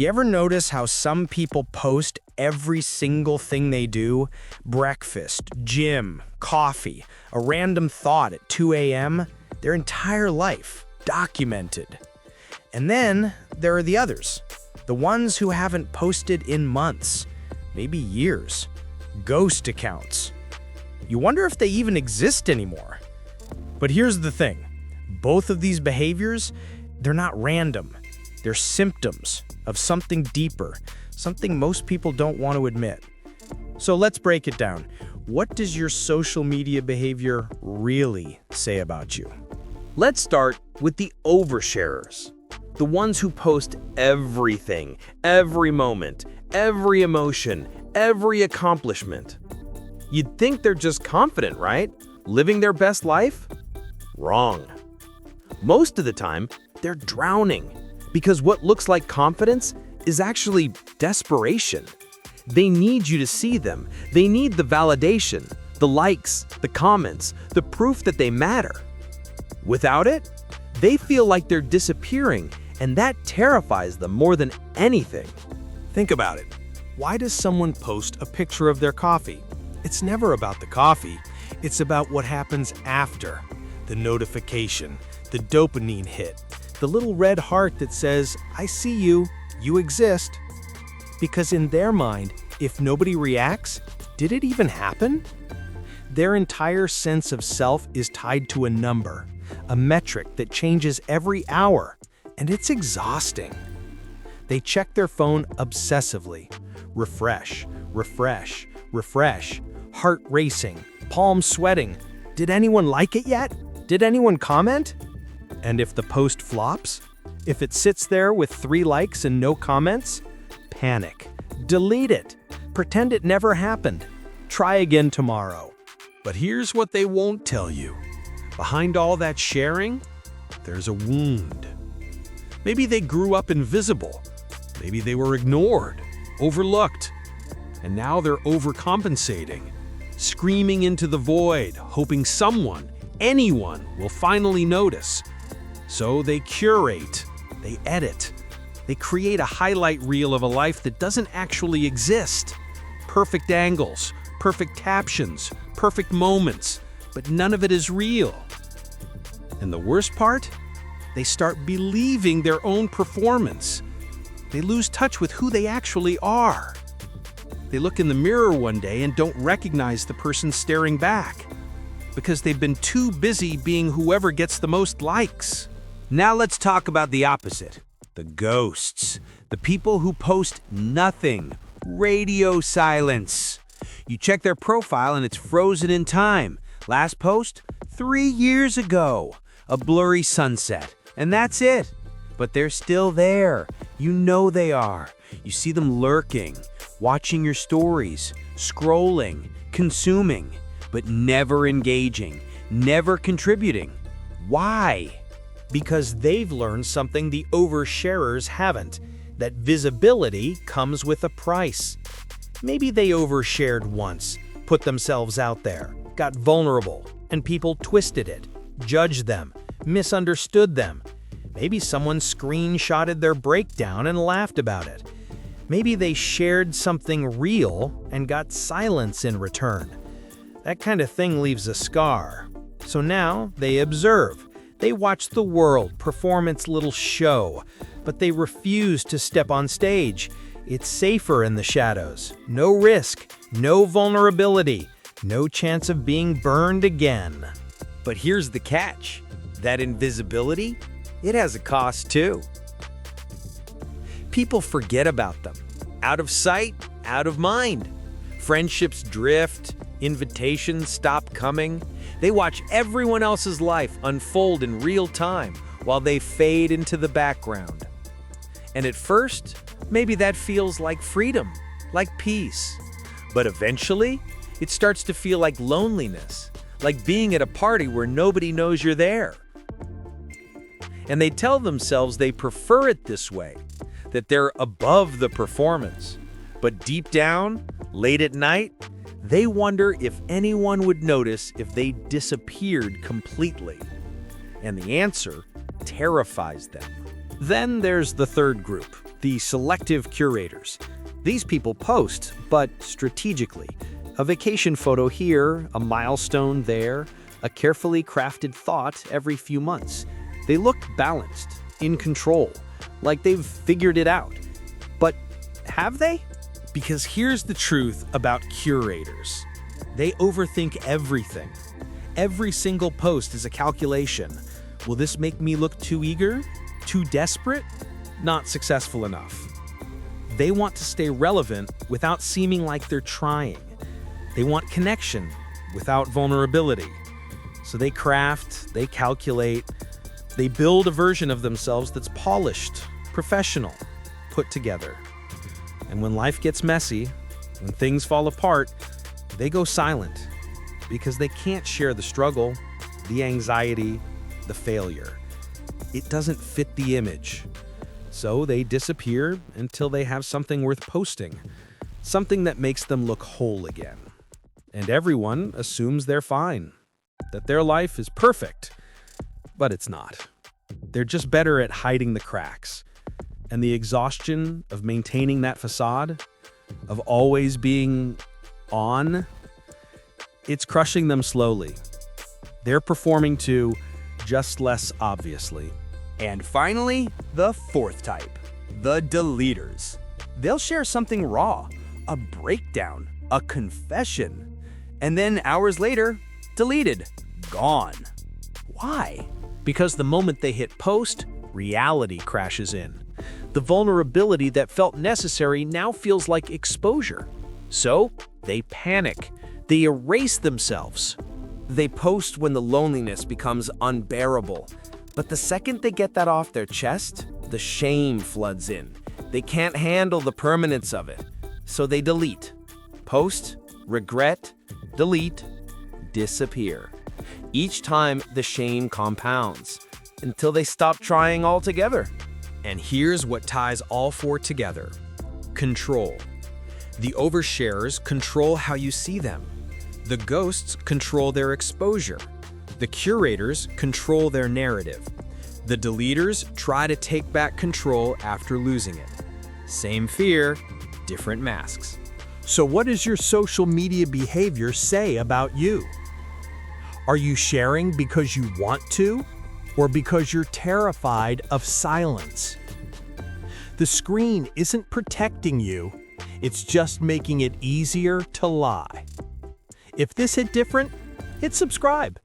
You ever notice how some people post every single thing they do? Breakfast, gym, coffee, a random thought at 2 a.m., their entire life documented. And then there are the others, the ones who haven't posted in months, maybe years. Ghost accounts. You wonder if they even exist anymore. But here's the thing. Both of these behaviors, they're not random. They're symptoms of something deeper, something most people don't want to admit. So let's break it down. What does your social media behavior really say about you? Let's start with the oversharers. The ones who post everything, every moment, every emotion, every accomplishment. You'd think they're just confident, right? Living their best life? Wrong. Most of the time, they're drowning because what looks like confidence is actually desperation. They need you to see them. They need the validation, the likes, the comments, the proof that they matter. Without it, they feel like they're disappearing, and that terrifies them more than anything. Think about it. Why does someone post a picture of their coffee? It's never about the coffee. It's about what happens after. The notification, the dopamine hit, the little red heart that says, I see you, you exist. Because in their mind, if nobody reacts, did it even happen? Their entire sense of self is tied to a number, a metric that changes every hour, and it's exhausting. They check their phone obsessively. Refresh, refresh, refresh, heart racing, palms sweating. Did anyone like it yet? Did anyone comment? And if the post flops? If it sits there with 3 likes and no comments? Panic. Delete it. Pretend it never happened. Try again tomorrow. But here's what they won't tell you. Behind all that sharing, there's a wound. Maybe they grew up invisible. Maybe they were ignored, overlooked. And now they're overcompensating, screaming into the void, hoping someone, anyone, will finally notice. So they curate, they edit, they create a highlight reel of a life that doesn't actually exist. Perfect angles, perfect captions, perfect moments, but none of it is real. And the worst part? They start believing their own performance. They lose touch with who they actually are. They look in the mirror one day and don't recognize the person staring back because they've been too busy being whoever gets the most likes. Now let's talk about the opposite. The ghosts. The people who post nothing. Radio silence. You check their profile and it's frozen in time. Last post? 3 years ago. A blurry sunset. And that's it. But they're still there. You know they are. You see them lurking, watching your stories, scrolling, consuming, but never engaging, never contributing. Why? Because they've learned something the oversharers haven't, that visibility comes with a price. Maybe they overshared once, put themselves out there, got vulnerable, and people twisted it, judged them, misunderstood them. Maybe someone screenshotted their breakdown and laughed about it. Maybe they shared something real and got silence in return. That kind of thing leaves a scar. So now they observe. They watch the world perform its little show, but they refuse to step on stage. It's safer in the shadows. No risk, no vulnerability, no chance of being burned again. But here's the catch. That invisibility, it has a cost too. People forget about them. Out of sight, out of mind. Friendships drift, invitations stop coming. They watch everyone else's life unfold in real time while they fade into the background. And at first, maybe that feels like freedom, like peace. But eventually, it starts to feel like loneliness, like being at a party where nobody knows you're there. And they tell themselves they prefer it this way, that they're above the performance. But deep down, late at night, they wonder if anyone would notice if they disappeared completely. And the answer terrifies them. Then there's the third group, The selective curators. These people post, but strategically. A vacation photo here, a milestone there, a carefully crafted thought every few months. They look balanced, in control, like they've figured it out. But have they? Because here's the truth about curators. They overthink everything. Every single post is a calculation. Will this make me look too eager? Too desperate? Not successful enough. They want to stay relevant without seeming like they're trying. They want connection without vulnerability. So they craft, they calculate, they build a version of themselves that's polished, professional, put together. And when life gets messy, when things fall apart, they go silent because they can't share the struggle, the anxiety, the failure. It doesn't fit the image. So they disappear until they have something worth posting, something that makes them look whole again. And everyone assumes they're fine, that their life is perfect. But it's not. They're just better at hiding the cracks. And the exhaustion of maintaining that facade, of always being on, it's crushing them slowly. They're performing too, just less obviously. And finally, the fourth type, the deleters. They'll share something raw, a breakdown, a confession, and then hours later, deleted, gone. Why? Because the moment they hit post, reality crashes in. The vulnerability that felt necessary now feels like exposure. So they panic. They erase themselves. They post when the loneliness becomes unbearable. But the second they get that off their chest, the shame floods in. They can't handle the permanence of it. So they delete. Post, regret, delete, disappear. Each time, the shame compounds until they stop trying altogether. And here's what ties all four together. Control. The oversharers control how you see them. The ghosts control their exposure. The curators control their narrative. The deleters try to take back control after losing it. Same fear, different masks. So what does your social media behavior say about you? Are you sharing because you want to, or because you're terrified of silence? The screen isn't protecting you, it's just making it easier to lie. If this hit different, hit subscribe.